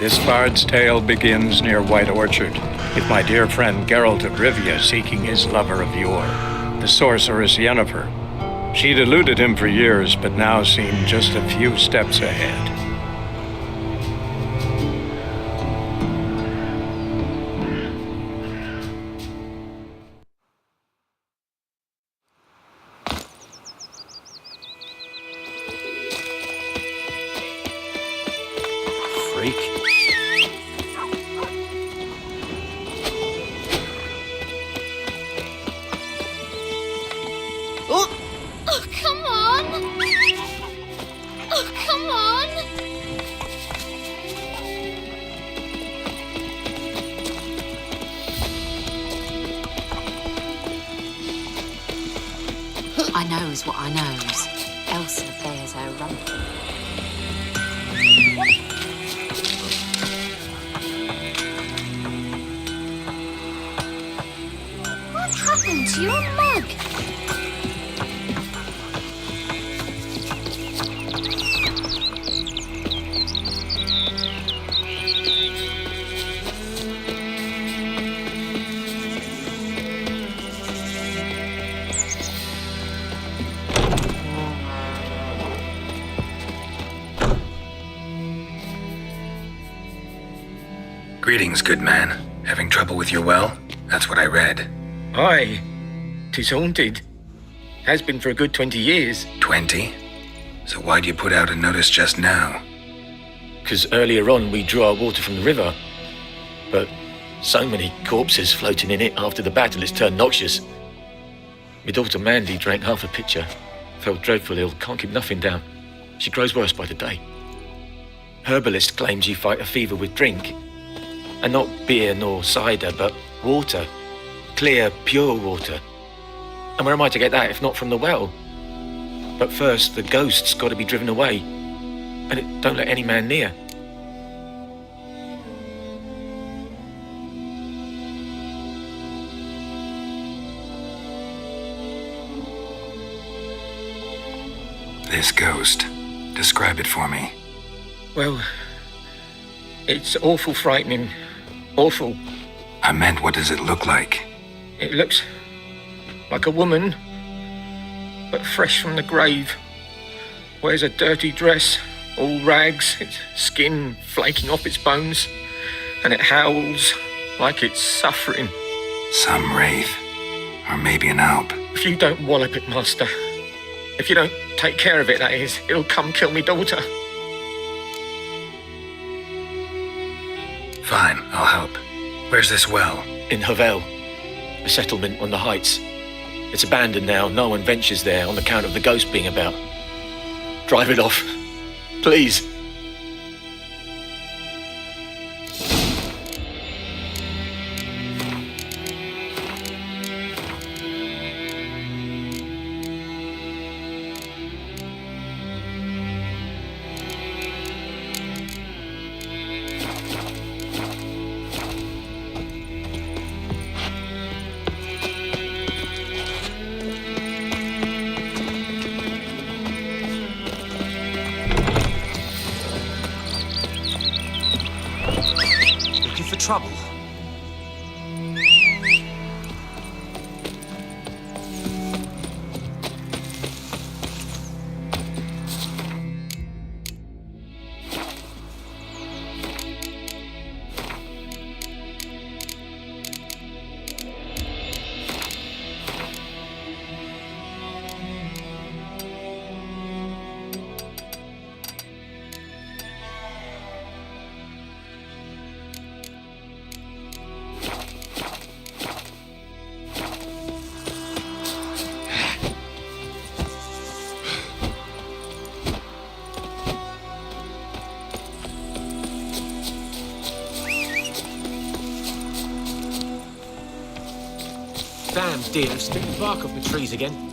This bard's tale begins near White Orchard, with my dear friend Geralt of Rivia seeking his lover of yore, the sorceress Yennefer. She'd eluded him for years, but now seemed just a few steps ahead. Freak. Oh, come on! Oh, come on! I knows what I knows. Elsa bears her rump. What happened to your mug? Greetings, good man. Having trouble with your well? That's what I read. Aye, 'tis haunted. Has been for a good 20 years. 20? So why'd you put out a notice just now? 'Cause earlier on we drew our water from the river. But so many corpses floating in it after the battle it's turned noxious. My daughter Mandy drank half a pitcher. Felt dreadful ill, can't keep nothing down. She grows worse by the day. Herbalist claims you fight a fever with drink. And not beer nor cider, but water. Clear, pure water. And where am I to get that if not from the well? But first, the ghost's got to be driven away. And it don't let any man near. This ghost. Describe it for me. Well, it's awful frightening. Awful. I meant, what does it look like? It looks like a woman, but fresh from the grave. Wears a dirty dress, all rags, its skin flaking off its bones, and it howls like it's suffering. Some wraith. Or maybe an alp. If you don't wallop it, Master, if you don't take care of it, that is, it'll come kill me daughter. Fine, I'll help. Where's this well? In Havel, a settlement on the heights. It's abandoned now, no one ventures there on account of the ghost being about. Drive it off, please. Trouble. Damn deer, I've stripped the bark off the trees again.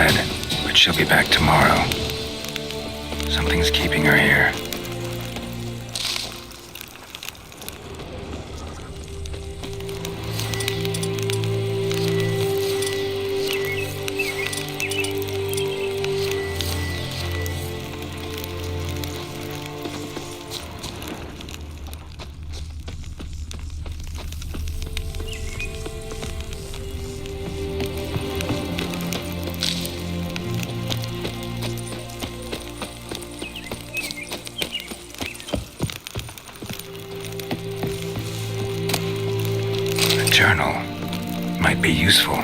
fled, but she'll be back tomorrow. Something's keeping her here. Journal might be useful.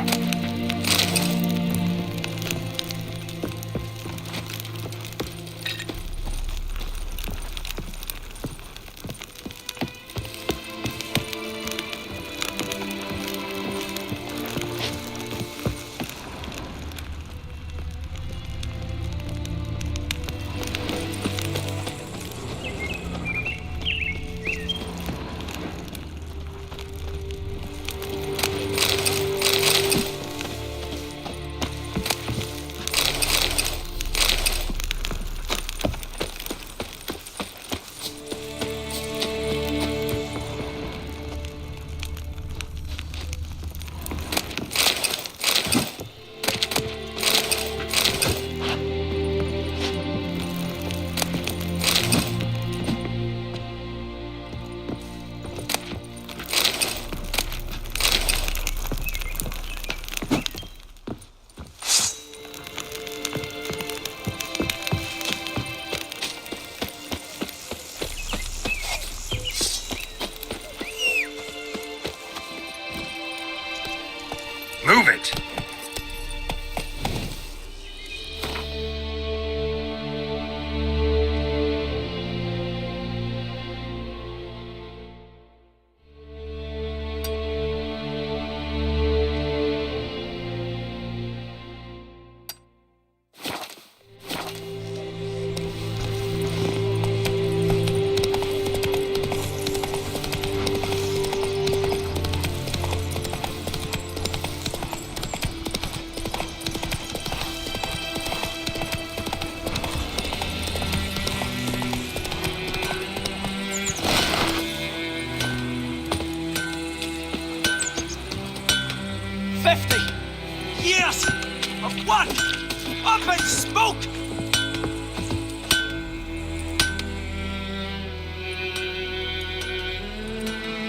Move it!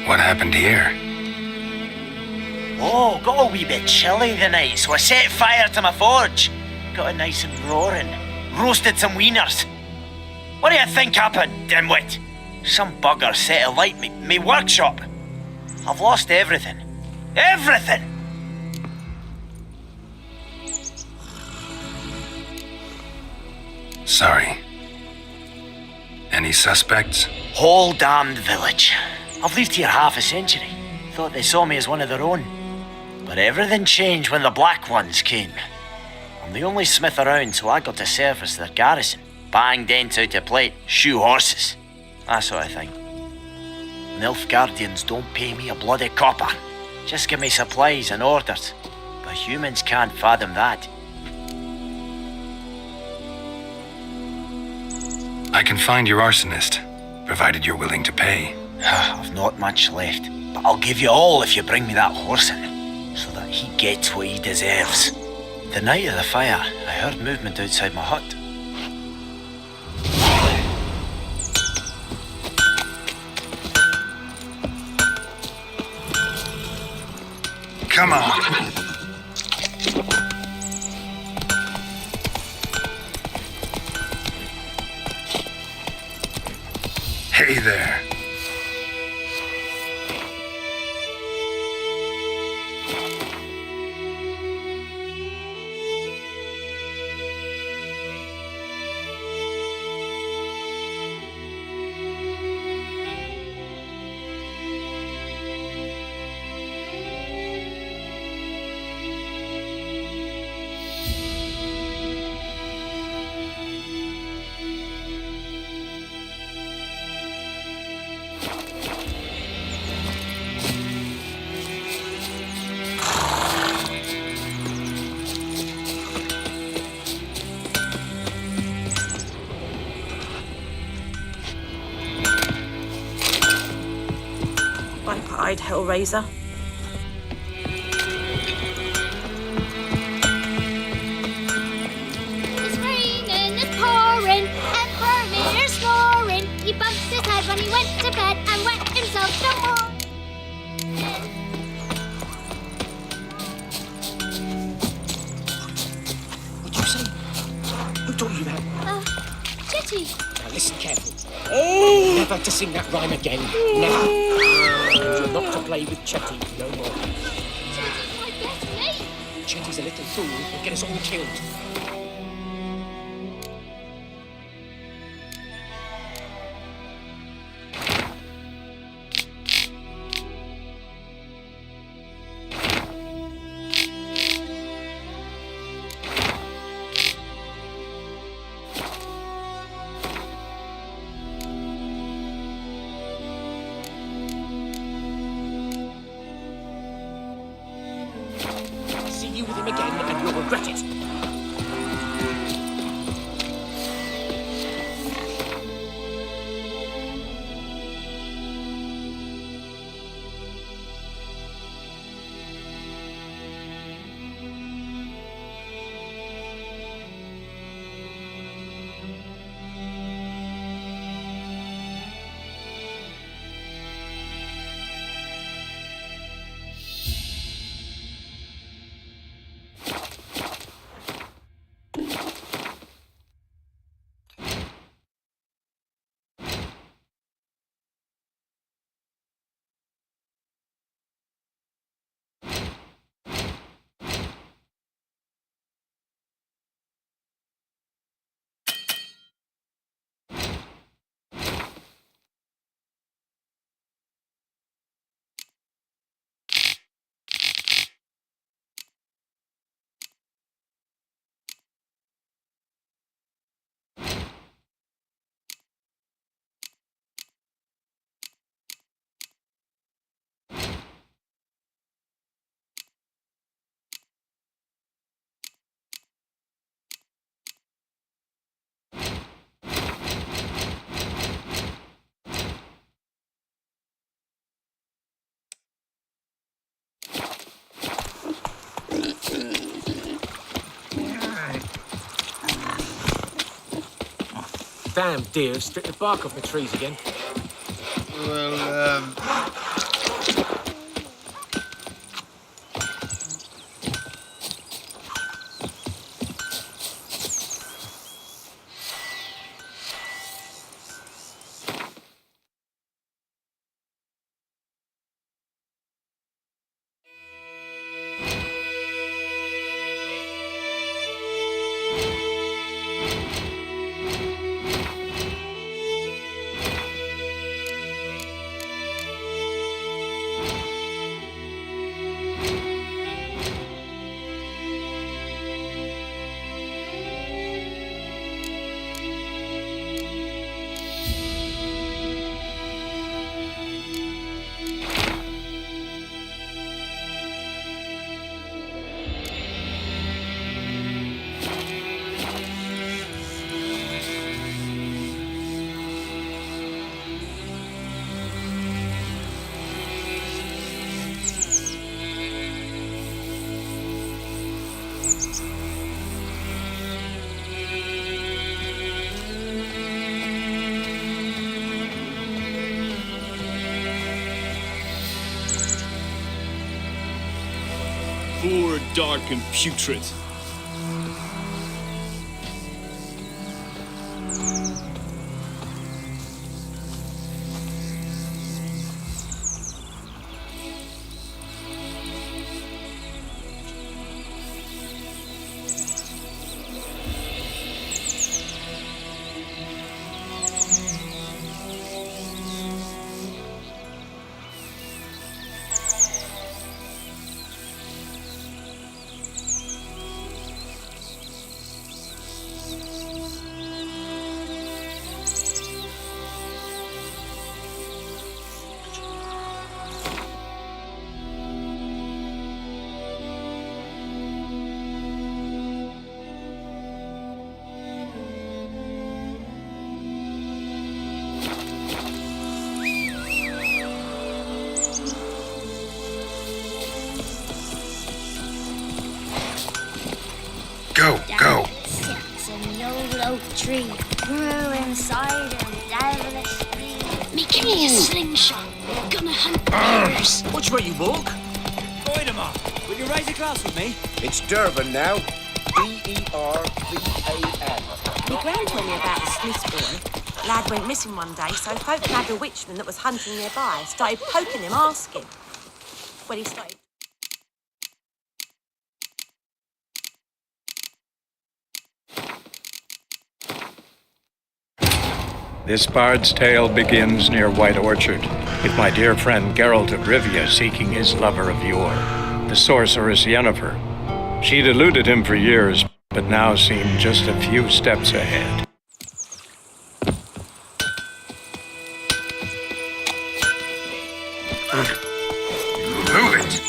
What happened here? Oh, got a wee bit chilly the night, so I set fire to my forge. Got it nice and roaring. Roasted some wieners. What do you think happened, dimwit? Some bugger set alight me workshop. I've lost everything. Everything! Sorry. Any suspects? Whole damned village. I've lived here half a century. Thought they saw me as one of their own. But everything changed when the Black Ones came. I'm the only smith around, so I got to service their garrison. Bang dents out of plate, shoe horses. That sort of thing. Nilfgaardians don't pay me a bloody copper. Just give me supplies and orders. But humans can't fathom that. I can find your arsonist, provided you're willing to pay. I've not much left, but I'll give you all if you bring me that horse in, so that he gets what he deserves. The night of the fire, I heard movement outside my hut. Come on. Hey there. inside, Hellraiser. It's raining, it's pouring, and Vermeer's snoring. He bumped his head when he went to bed and wet himself no more. What'd you say? Who taught you that? Chitty. Now listen carefully. Never to sing that rhyme again. Never. And you're not to play with Chetty no more. Chitty's my best mate. Chetty's a little fool who'll get us all killed. See you with him again and you'll regret it. Damn deer have stripped the bark off the trees again. Well, Poor, dark, and putrid. Go, go. Sits in the old oak tree, grew inside a devilish bee. Making me a slingshot, gonna hunt bears. Watch where you walk. Voidemar, will you raise a glass with me? It's Durban now. D-E-R-V-A-N. My gran told me about a Smith's boy. Lad went missing one day, so folk nabbed a witchman that was hunting nearby. Started poking him, asking. When he started... This bard's tale begins near White Orchard, with my dear friend Geralt of Rivia seeking his lover of yore, the sorceress Yennefer. She'd eluded him for years, but now seemed just a few steps ahead. Move it.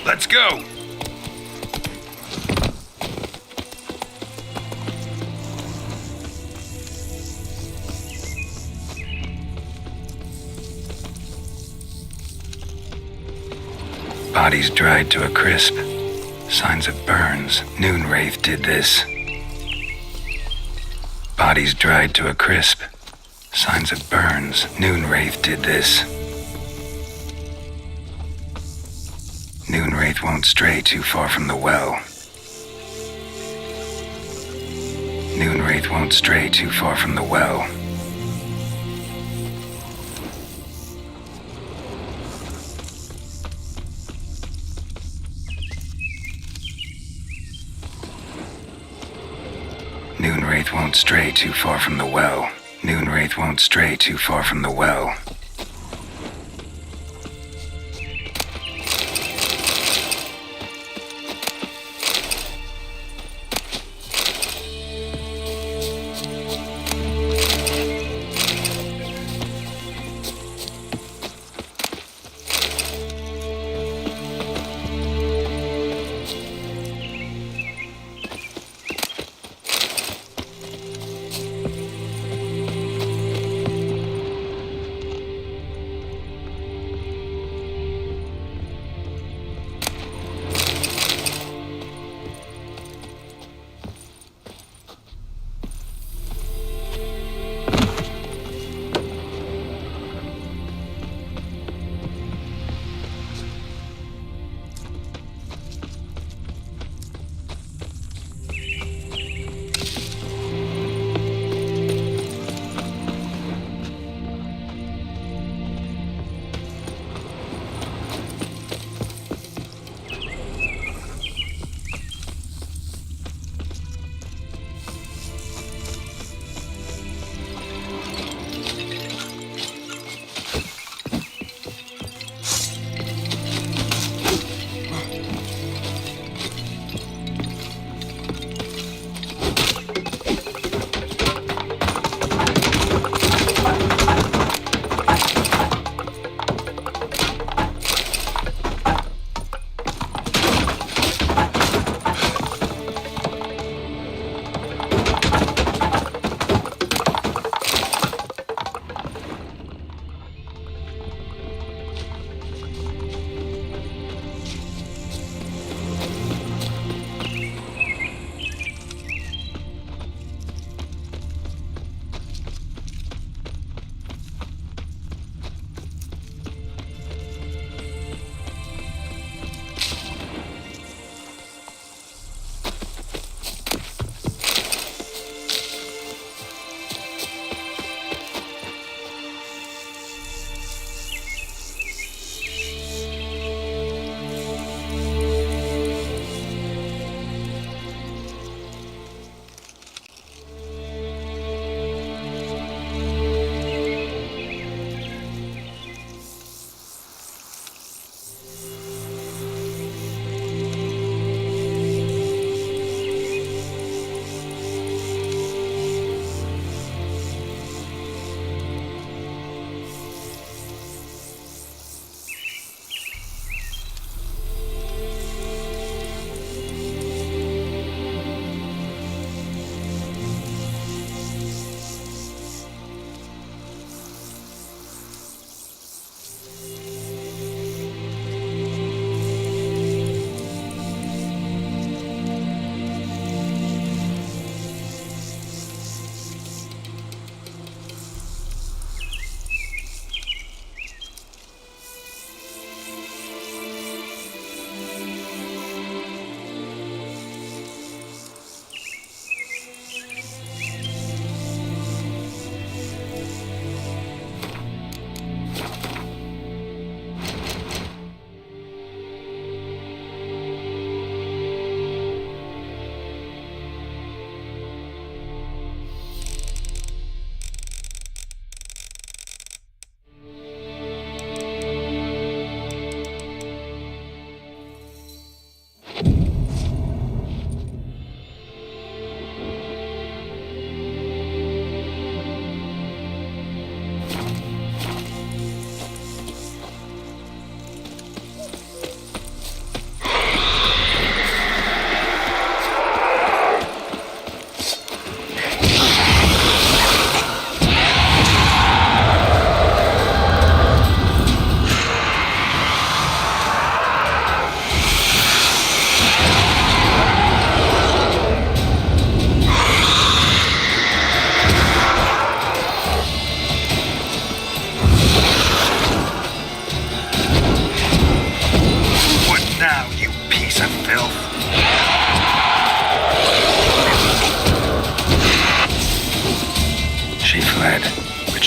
Let's go! Bodies dried to a crisp. Signs of burns. Noonwraith did this. Bodies dried to a crisp. Signs of burns. Noonwraith did this. Noonwraith won't stray too far from the well. Noonwraith won't stray too far from the well. Noonwraith won't stray too far from the well. Noonwraith won't stray too far from the well.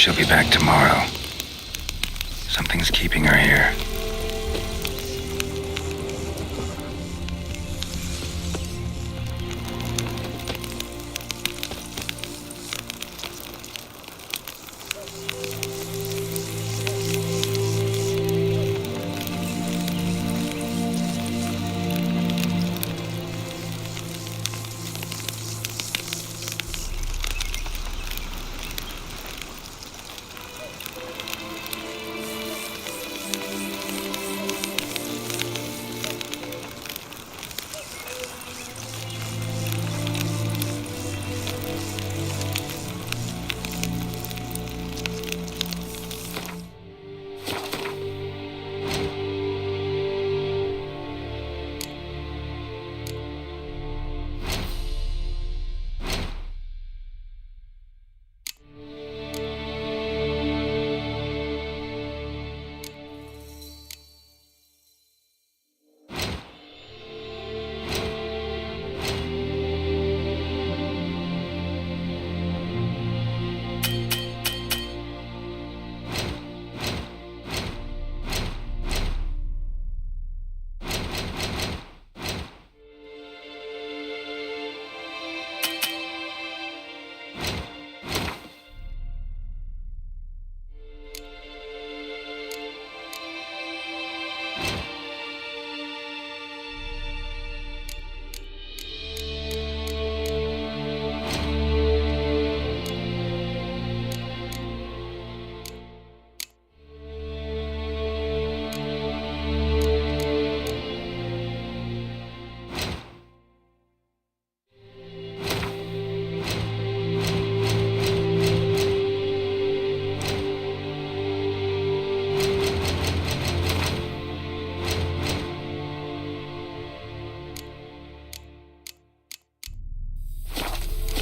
she'll be back tomorrow. Something's keeping her here.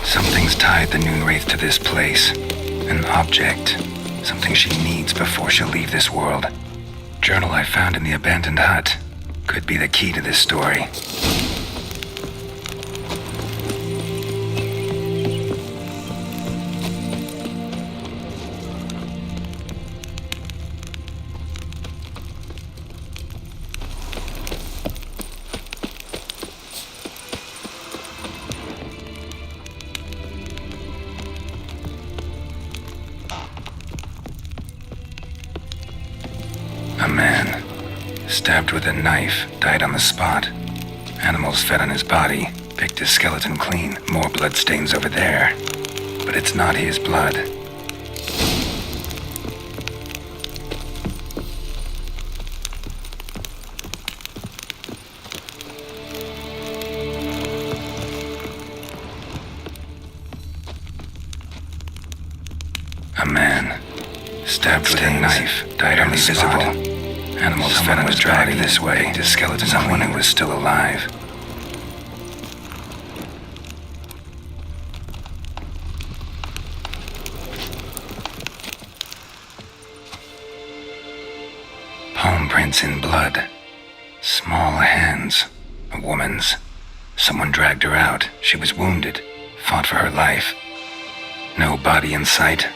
Something's tied the Noon Wraith to this place. An object. Something she needs before she'll leave this world. Journal I found in the abandoned hut. Could be the key to this story. A man, stabbed with a knife, died on the spot. Animals fed on his body, picked his skeleton clean. More bloodstains over there. But it's not his blood. A man, stabbed with a knife, died on the spot. Animals fed on his body this way. His skeleton, someone who was still alive. Palm prints in blood. Small hands. A woman's. Someone dragged her out. She was wounded. Fought for her life. No body in sight,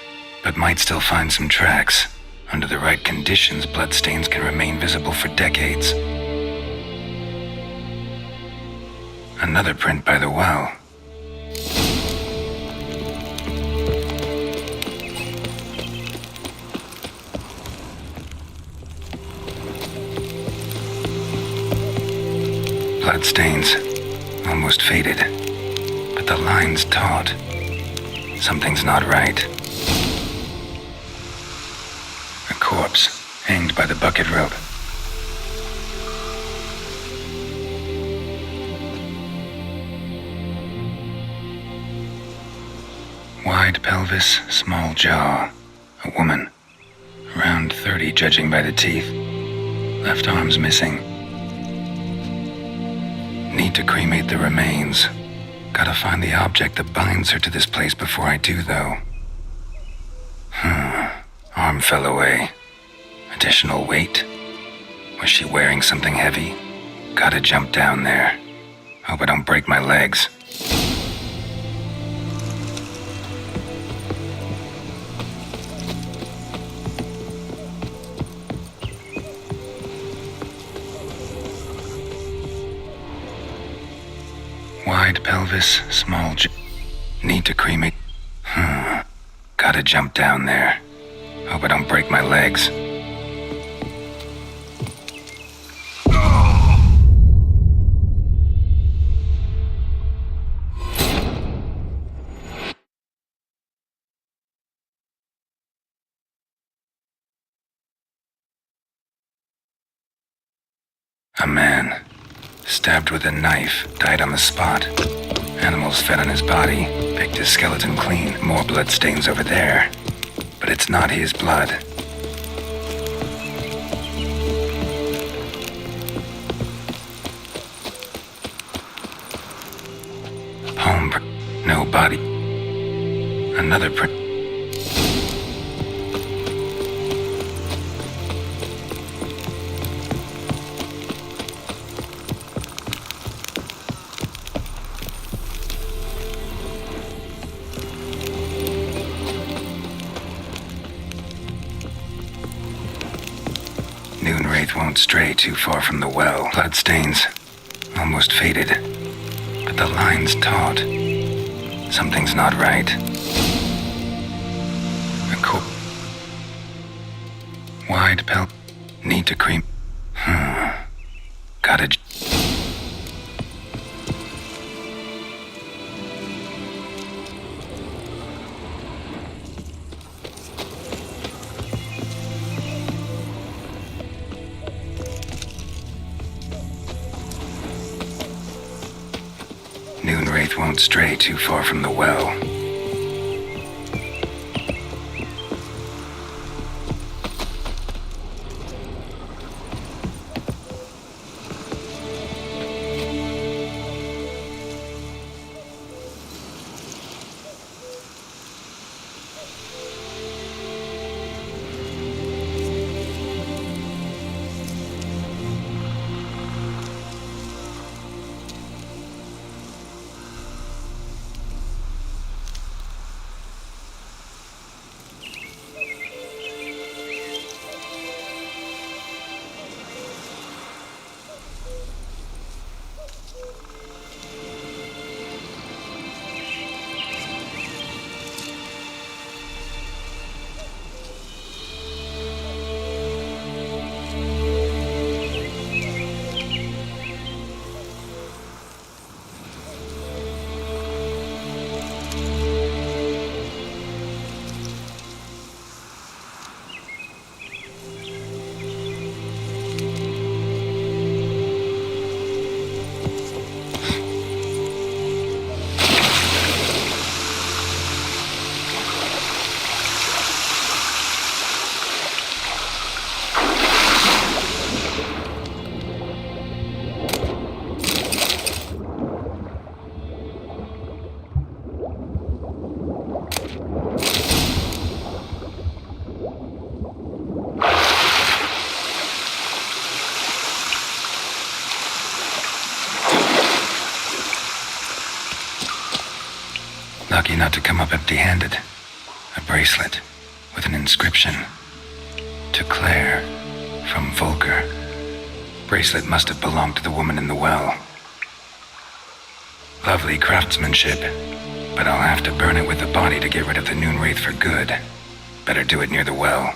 but might still find some tracks. Under the right conditions, bloodstains can remain visible for decades. Another print by the well. Bloodstains, almost faded, but the line's taut. Something's not right. A corpse, hanged by the bucket rope. Wide pelvis, small jaw. A woman. Around 30, judging by the teeth. Left arm's missing. Need to cremate the remains. Gotta find the object that binds her to this place before I do, though. Arm fell away. Additional weight? Was she wearing something heavy? Gotta jump down there. Hope I don't break my legs. Wide pelvis, small need to cream it. Gotta jump down there. Hope I don't break my legs. A man, stabbed with a knife, died on the spot. Animals fed on his body, picked his skeleton clean. More blood stains over there. But it's not his blood. Palm print, no body. Another print. Wraith won't stray too far from the well. Bloodstains, almost faded. But the line's taut. Something's not right. A wide pelt. Need to cream. Gotta. Wraith won't stray too far from the well. Lucky not to come up empty-handed. A bracelet with an inscription. To Claire, from Volker. Bracelet must have belonged to the woman in the well. Lovely craftsmanship, but I'll have to burn it with the body to get rid of the Noon Wraith for good. Better do it near the well.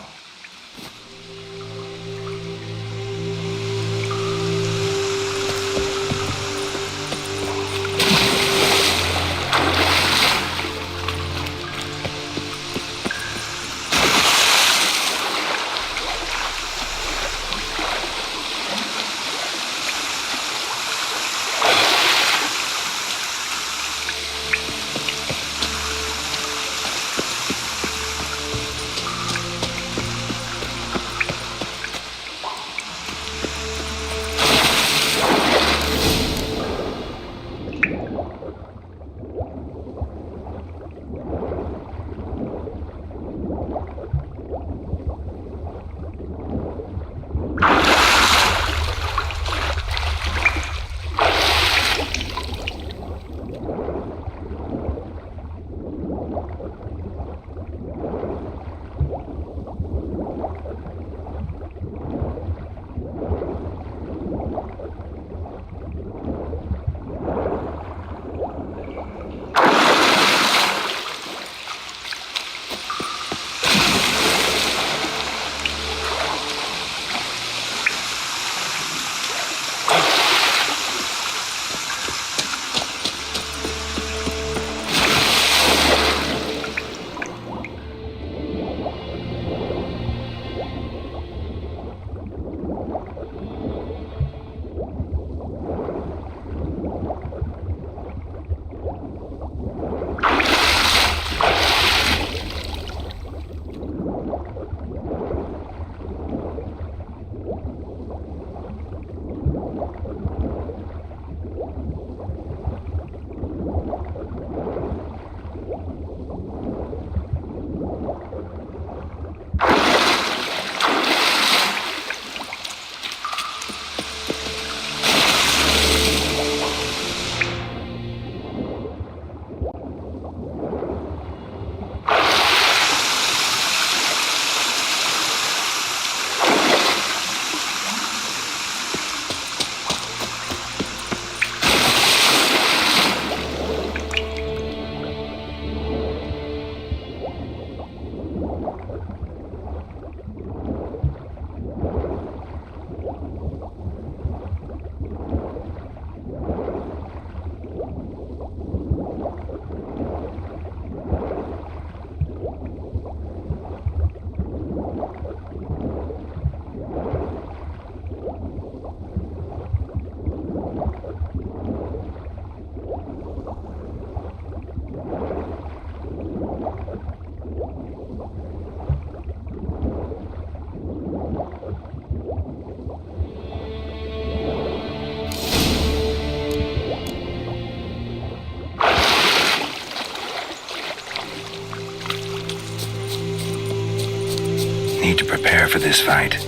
need to prepare for this fight.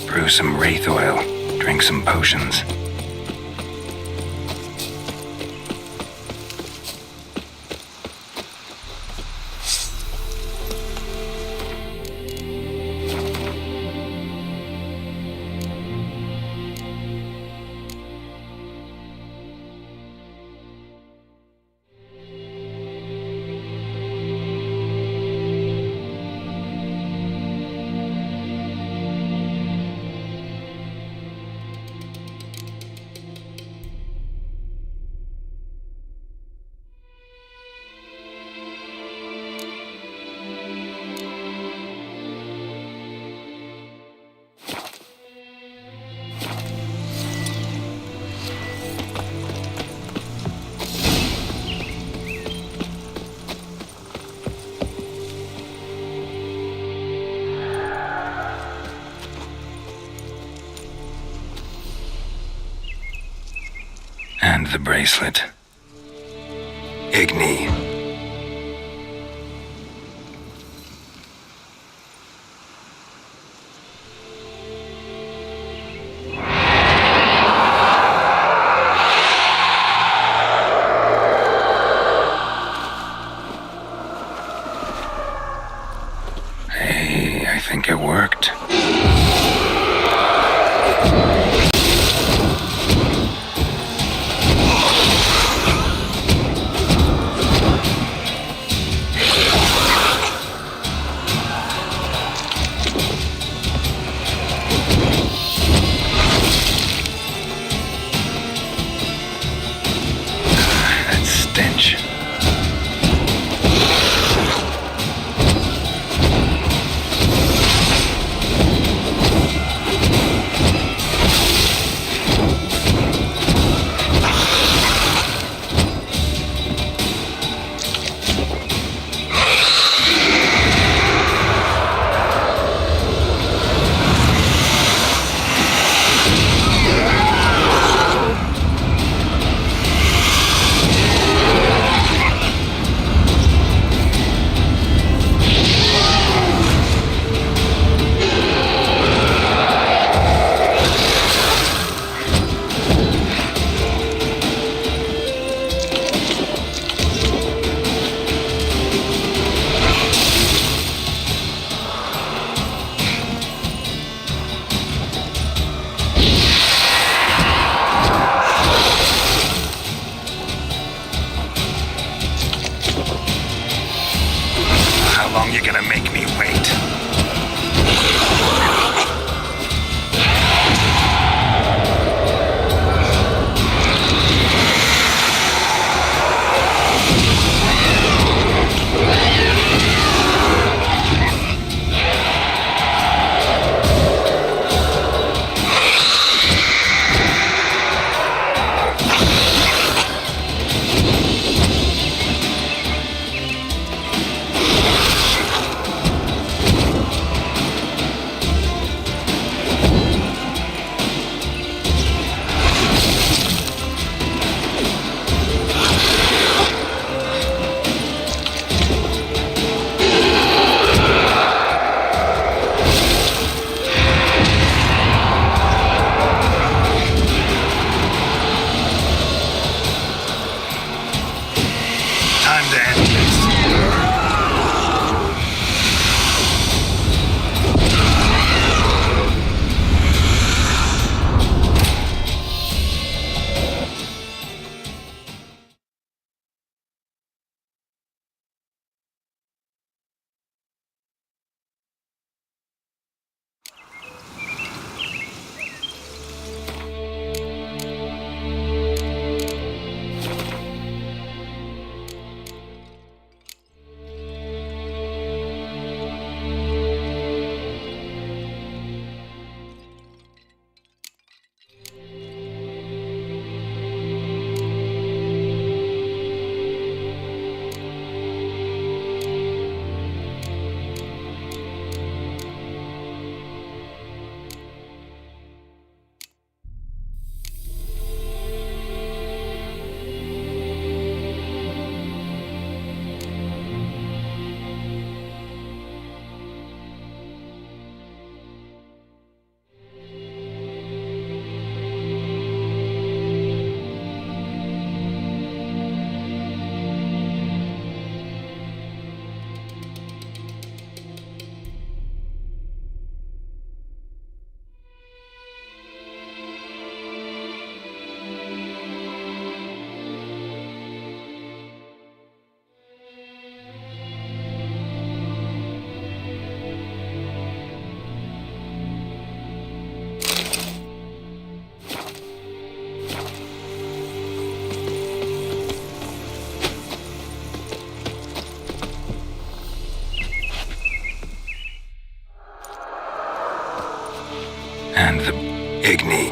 Brew some wraith oil, drink some potions. And the bracelet. Igni. Hey, I think it worked. Stench. How long you gonna make me wait? And the Igni.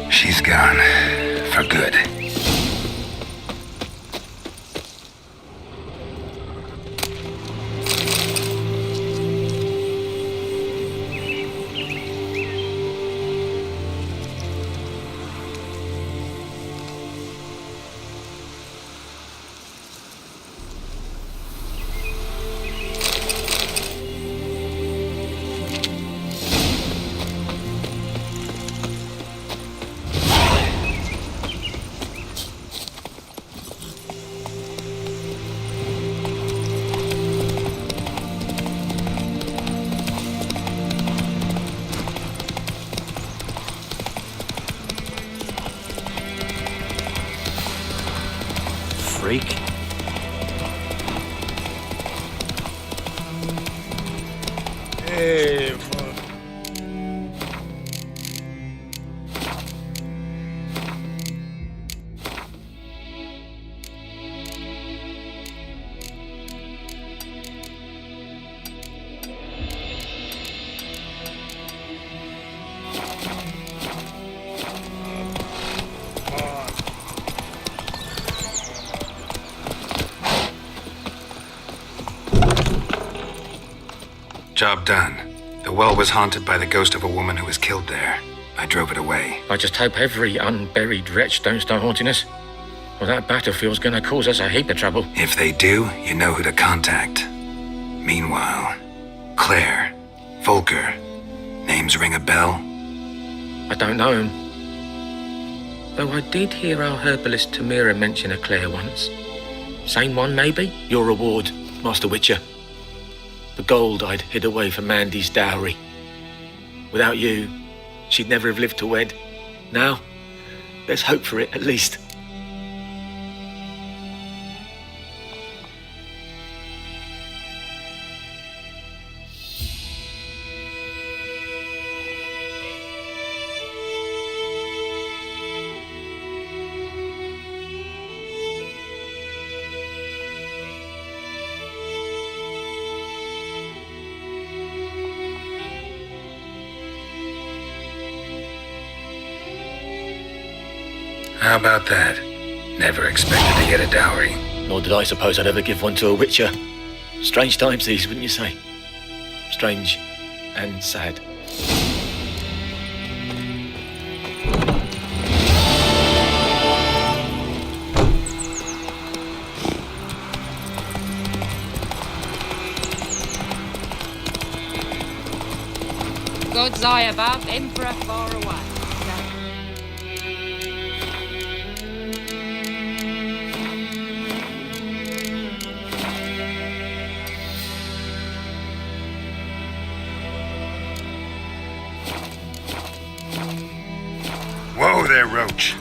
She's gone. For good. Freak. Hey, Job done. The well was haunted by the ghost of a woman who was killed there. I drove it away. I just hope every unburied wretch don't start haunting us. Well, that battlefield's gonna cause us a heap of trouble. If they do, you know who to contact. Meanwhile, Claire, Volker, names ring a bell? I don't know him. Though I did hear our herbalist Tamira mention a Claire once. Same one, maybe? Your reward, Master Witcher. The gold I'd hid away for Mandy's dowry. Without you, she'd never have lived to wed. Now, there's hope for it, at least. How about that? Never expected to get a dowry. Nor did I suppose I'd ever give one to a witcher. Strange times these, wouldn't you say? Strange and sad. God's eye above, emperor far away. Whoa there, Roach.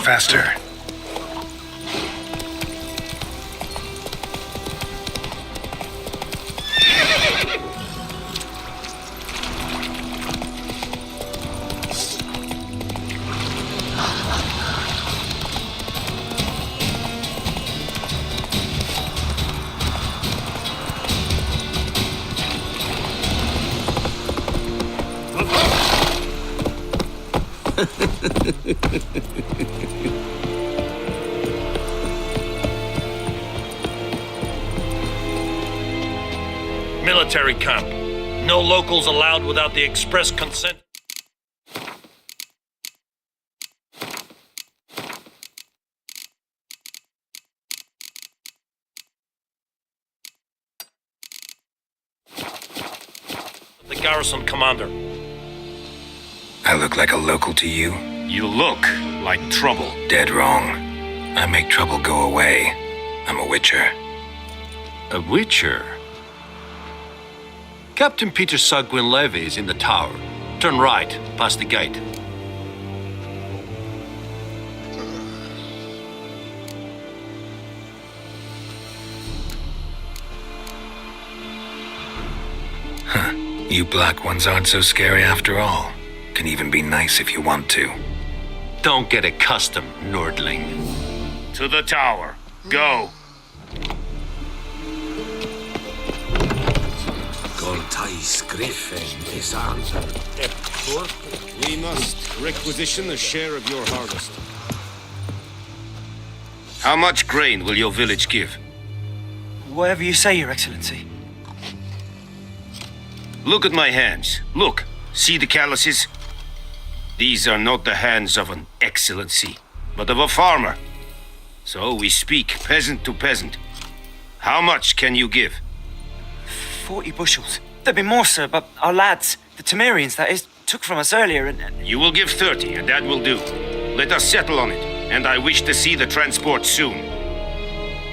Faster. Military camp. No locals allowed without the express consent. The garrison commander. I look like a local to you? You look like trouble. Dead wrong. I make trouble go away. I'm a witcher. A witcher? Captain Peter Sagwin Levy is in the tower. Turn right, past the gate. Huh. You black ones aren't so scary after all. Can even be nice if you want to. Don't get accustomed, Nordling. To the tower. Go. We must requisition a share of your harvest. How much grain will your village give? Whatever you say, Your Excellency. Look at my hands. Look. See the calluses? These are not the hands of an excellency, but of a farmer. So we speak peasant to peasant. How much can you give? 40 bushels. There'd be more, sir, but our lads, the Temerians, that is, took from us earlier and... You will give 30, and that will do. Let us settle on it, and I wish to see the transport soon.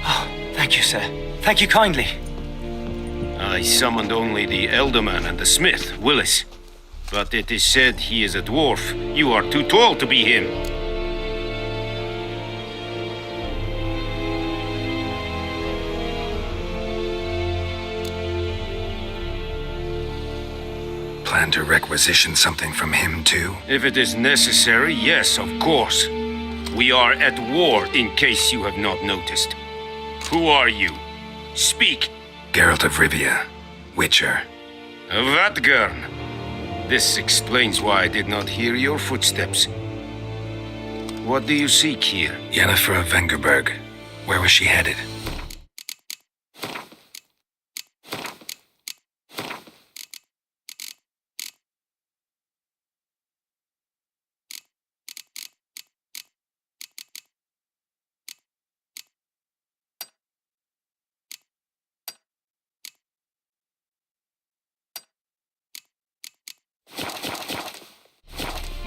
Oh, thank you, sir. Thank you kindly. I summoned only the elderman and the smith, Willis. But it is said he is a dwarf. You are too tall to be him. Plan to requisition something from him, too? If it is necessary, yes, of course. We are at war, in case you have not noticed. Who are you? Speak. Geralt of Rivia, Witcher. Vatgern. This explains why I did not hear your footsteps. What do you seek here? Yennefer of Vengerberg. Where was she headed?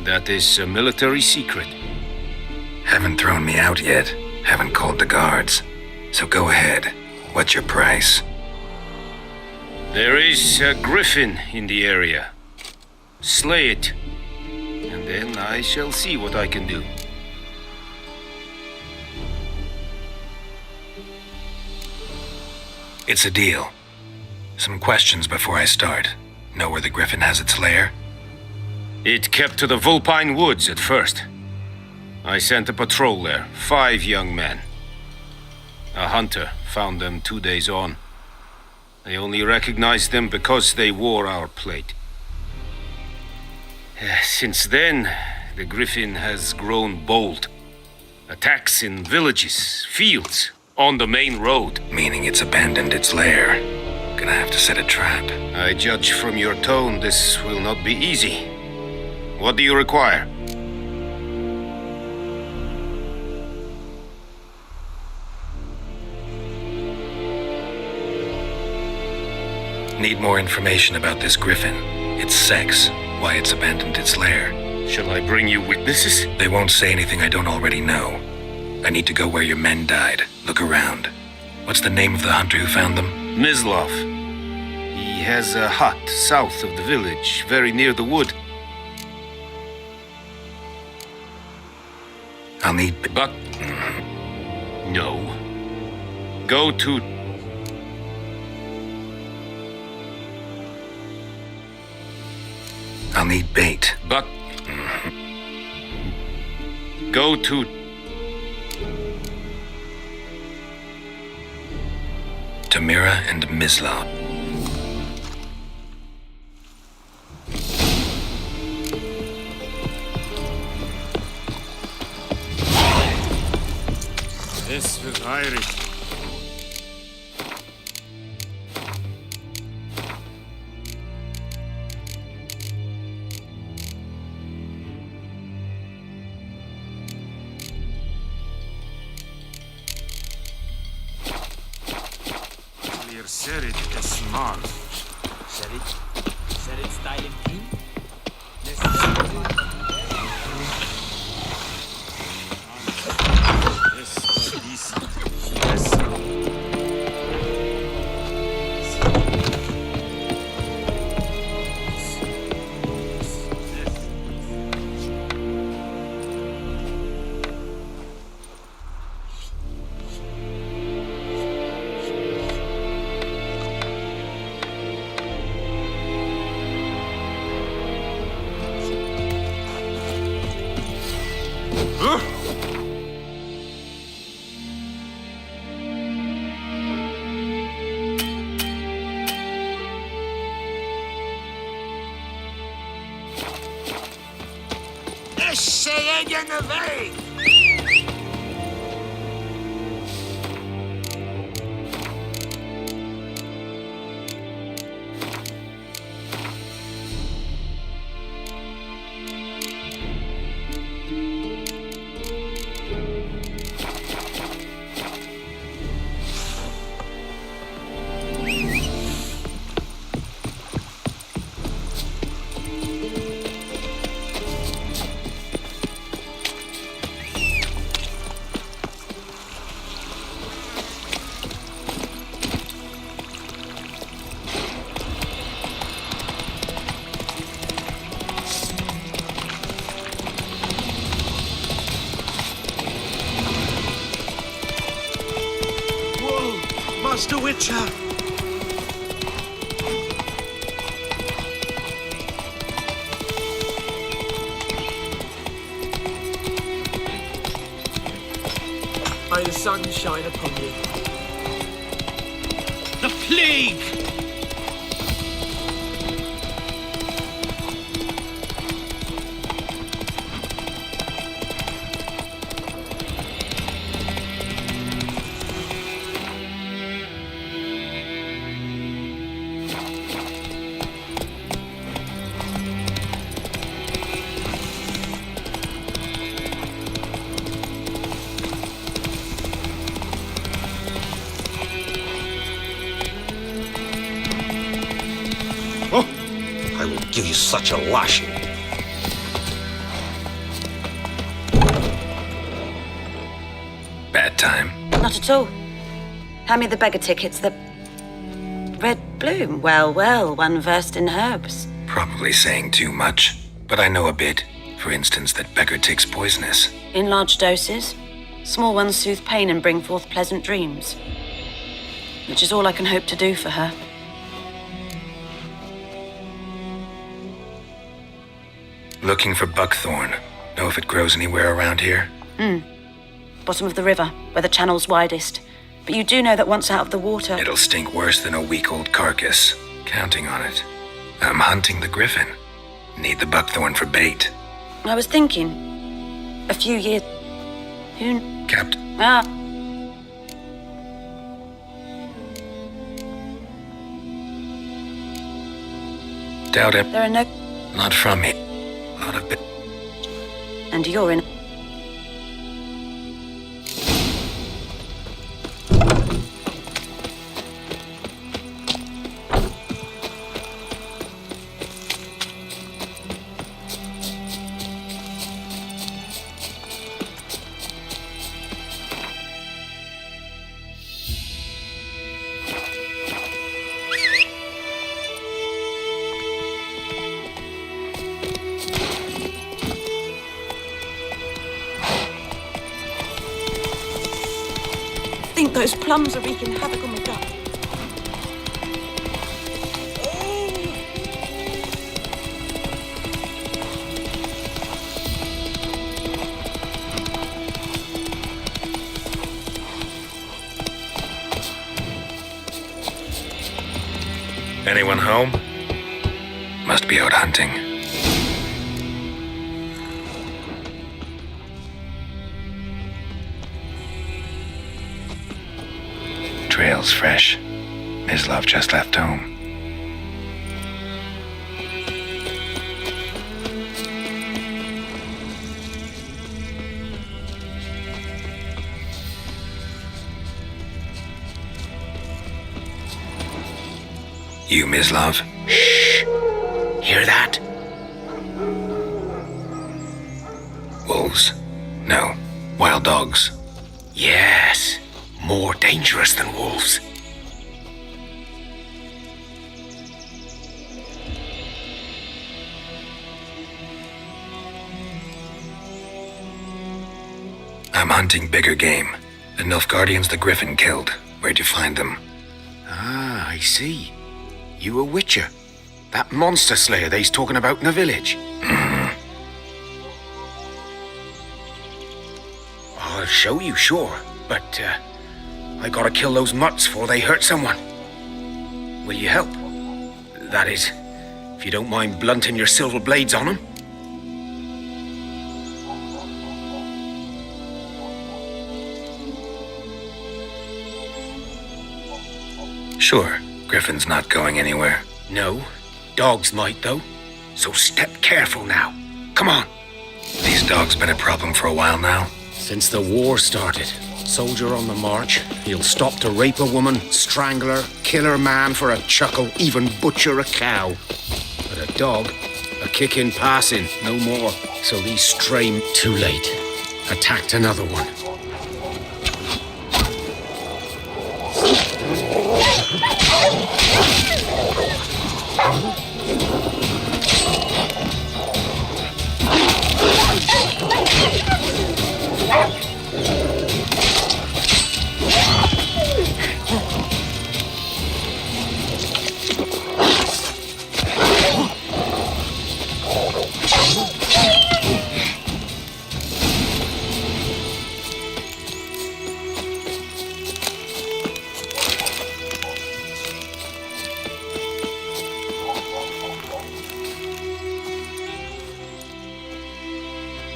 That is a military secret. Haven't thrown me out yet. Haven't called the guards. So go ahead. What's your price? There is a griffin in the area. Slay it. And then I shall see what I can do. It's a deal. Some questions before I start. Know where the griffin has its lair? It kept to the Vulpine Woods at first. I sent a patrol there, 5 young men. A hunter found them 2 days on. I only recognized them because they wore our plate. Since then, the griffin has grown bold. Attacks in villages, fields, on the main road. Meaning it's abandoned its lair. Gonna have to set a trap. I judge from your tone this will not be easy. What do you require? Need more information about this griffin. Its sex, why it's abandoned its lair. Shall I bring you witnesses? They won't say anything I don't already know. I need to go where your men died. Look around. What's the name of the hunter who found them? Mislov. He has a hut south of the village, very near the wood. I'll need... But... No. Go to... I'll need bait. But... Go to... Tamira and Mislav. This was Irish. Ciri is smart. Ciri styling team? Master Witcher! May the sun shine upon you. The plague! I will give you such a lashing. Bad time? Not at all. Hand me the beggar tickets, the... Red bloom. Well, well, one versed in herbs. Probably saying too much, but I know a bit. For instance, that beggar tick's poisonous. In large doses. Small ones soothe pain and bring forth pleasant dreams. which is all I can hope to do for her. Looking for buckthorn. Know if it grows anywhere around here? Bottom of the river, where the channel's widest. But you do know that once out of the water... It'll stink worse than a week-old carcass. Counting on it. I'm hunting the griffin. Need the buckthorn for bait. I was thinking... a few years... Who... Captain. Ah. Doubt it. There are no... Not from me. A lot of bit. And you're in... I think those plums are wreaking havoc on the duck. Anyone home? Must be out hunting. Trail's fresh. Mislav just left home. You, Mislav? Shh! Hear that? Wolves? No. Wild dogs. Yes. More dangerous than wolves. I'm hunting bigger game. The Nilfgaardians the Griffin killed. Where'd you find them? Ah, I see. You a witcher. That monster slayer they's talking about in the village. I'll show you, sure. But, I gotta kill those mutts before they hurt someone. Will you help? That is, if you don't mind blunting your silver blades on them. Sure. Griffin's not going anywhere. No. Dogs might, though. So step careful now. Come on. These dogs been a problem for a while now? Since the war started. Soldier on the march. He'll stop to rape a woman, strangle her, kill her man for a chuckle, even butcher a cow. But a dog, a kick in passing, no more. So these stray... Too late. Attacked another one.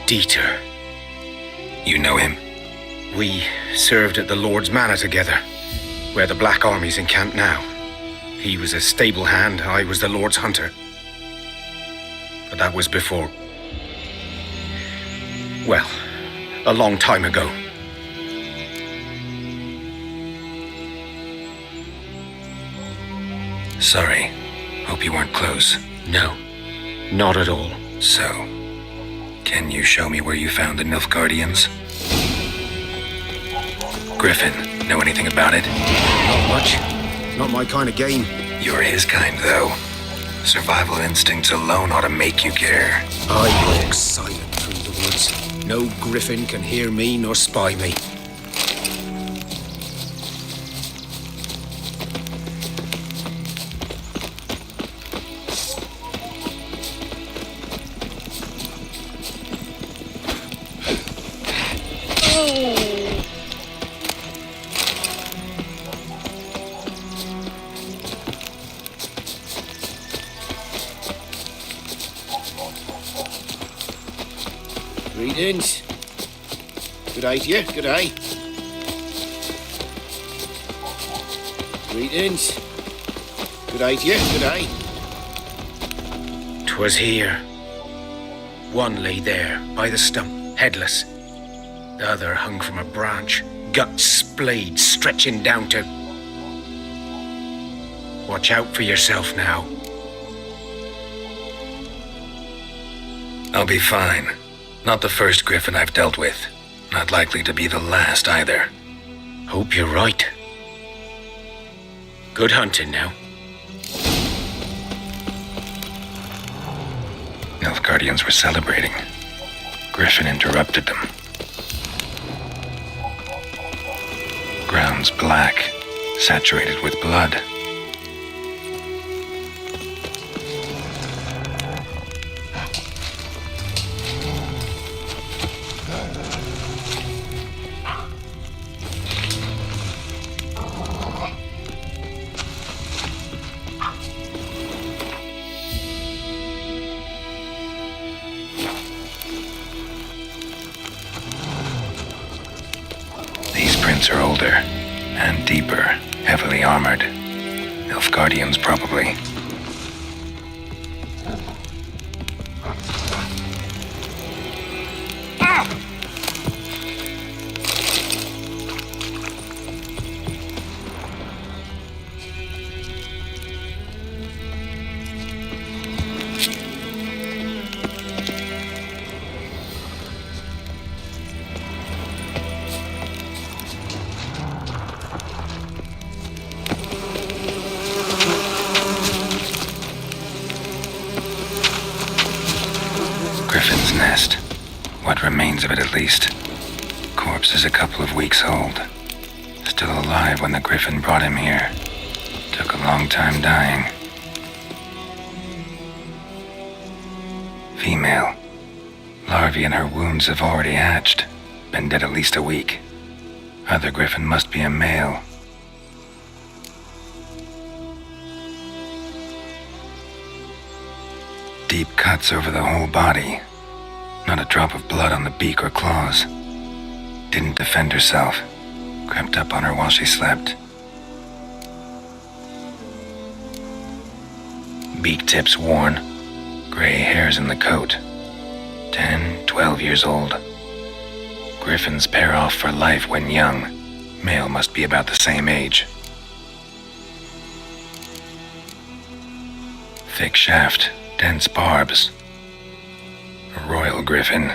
Dieter. You know him? We served at the Lord's Manor together, where the Black Army's encamped now. He was a stable hand, I was the Lord's hunter. But that was before... well, a long time ago. Sorry. Hope you weren't close. No, not at all. So, can you show me where you found the Nilfgaardians? Griffin, know anything about it? Not much. Not my kind of game. You're his kind, though. Survival instincts alone ought to make you care. I walk silent through the woods. No griffin can hear me nor spy me. Greetings. Good day to you, good day. Greetings. Good day to you, good day. 'Twas here. One lay there, by the stump, headless. The other hung from a branch, gut splayed, stretching down to... Watch out for yourself now. I'll be fine. Not the first griffin I've dealt with. Not likely to be the last either. Hope you're right. Good hunting now. Nilfgaardians were celebrating. Griffin interrupted them. Ground's black, saturated with blood. These prints are older and deeper, heavily armored. Nilfgaardians, probably. Griffin's nest. What remains of it, at least. Corpse is a couple of weeks old. Still alive when the griffin brought him here. Took a long time dying. Female. Larvae in her wounds have already hatched. Been dead at least a week. Other griffin must be a male. Deep cuts over the whole body. Not a drop of blood on the beak or claws. Didn't defend herself. Crept up on her while she slept. Beak tips worn. Gray hairs in the coat. 10, 12 years old. Griffins pair off for life when young. Male must be about the same age. Thick shaft. Dense barbs. A royal griffin.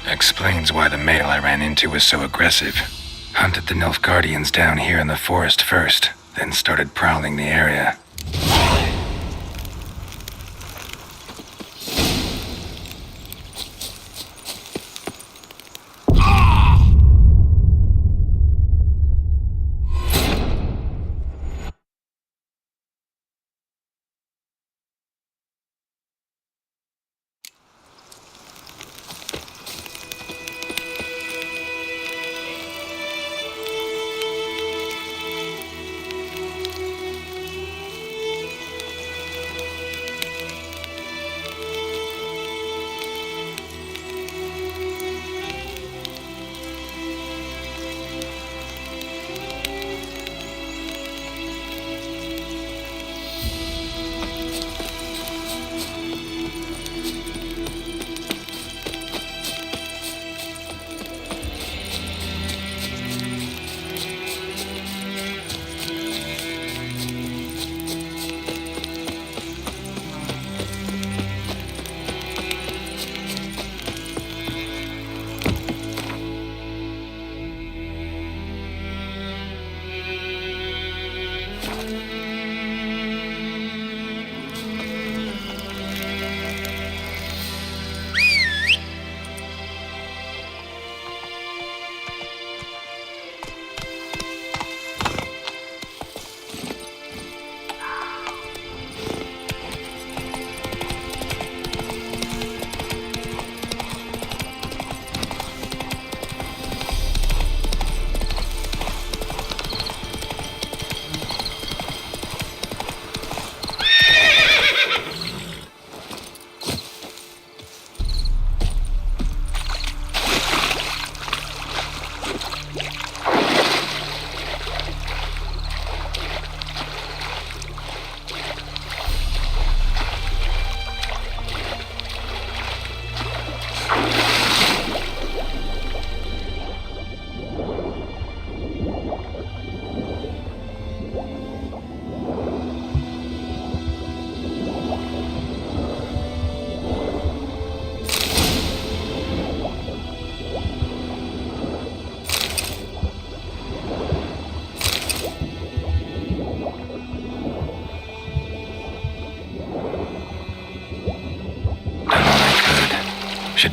Explains why the male I ran into was so aggressive. Hunted the Nilfgaardians down here in the forest first, then started prowling the area.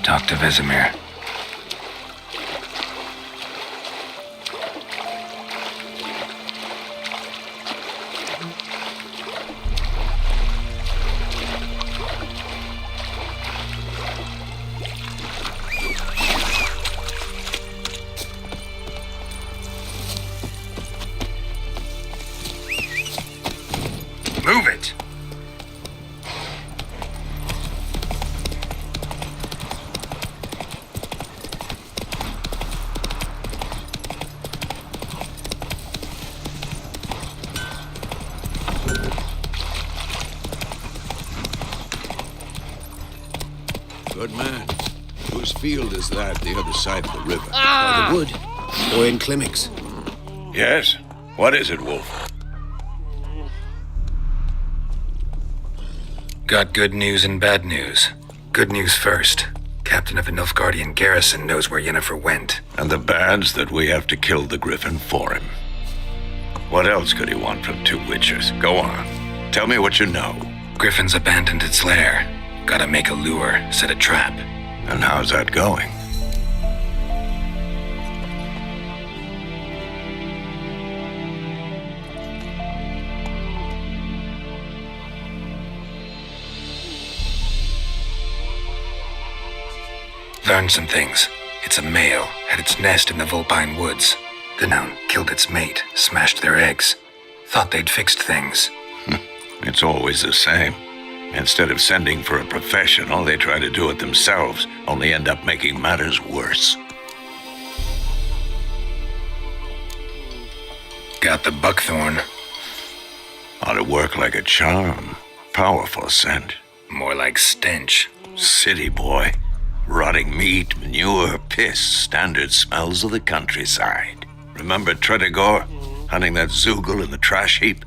should talk to Vesemir. Move it! Good man. Whose field is that the other side of the river? By the wood. Boy in Climmix. Yes? What is it, Wolf? Got good news and bad news. Good news first. Captain of a Nilfgaardian garrison knows where Yennefer went. And the bad's that we have to kill the griffin for him. What else could he want from two witches? Go on. Tell me what you know. Griffin's abandoned its lair. Gotta make a lure, set a trap. And how's that going? Learned some things. It's a male, had its nest in the Vulpine Woods. The noun killed its mate, smashed their eggs. Thought they'd fixed things. It's always the same. Instead of sending for a professional, they try to do it themselves, only end up making matters worse. Got the buckthorn. Ought to work like a charm. Powerful scent. More like stench. City boy. Rotting meat, manure, piss, standard smells of the countryside. Remember Tredigor? Hunting that Zoogle in the trash heap?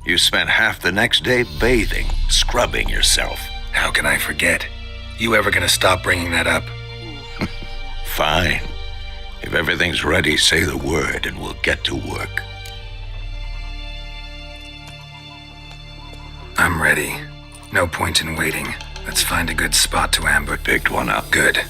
You spent half the next day bathing, scrubbing yourself. How can I forget? You ever gonna stop bringing that up? Fine. If everything's ready, say the word and we'll get to work. I'm ready. No point in waiting. Let's find a good spot to ambush. Picked one up. Good.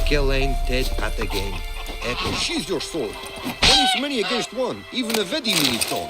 skill ain't dead at the game. Sheathe your sword. One is many against one, even a very mini tone.